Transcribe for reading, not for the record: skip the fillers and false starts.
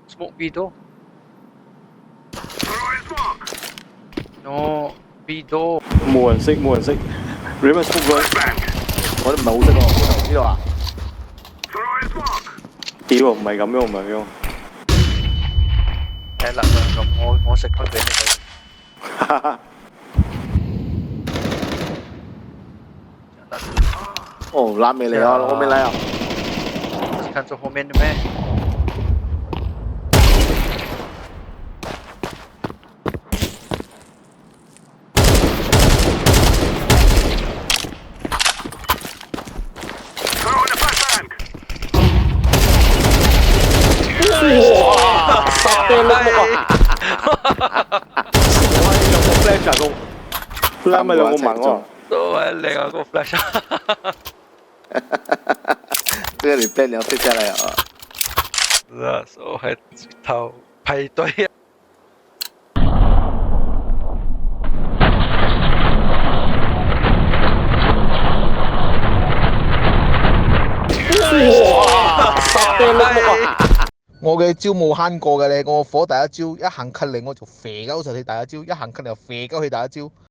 Smoke B 多。No B 多。冇人識，冇人識。Raymond 衝過去，我都唔係好識喎，呢度啊？屌唔係咁樣，唔係咁樣。係啦，咁我食開俾你睇。哈哈。哦，拉没来啊，我没来啊。是看着后面的咩？哇！殺到啦！我係有個 flash 啊，個 flash 咪兩個盲喎。都係另外個 flash。这个你变聊退下来啊！是啊，所以係頭排隊啊。哇！殺到啦！我嘅招冇慳過嘅咧，我火第一招一行近嚟我就射鳩實你第一招，一行近嚟又射鳩佢第一招。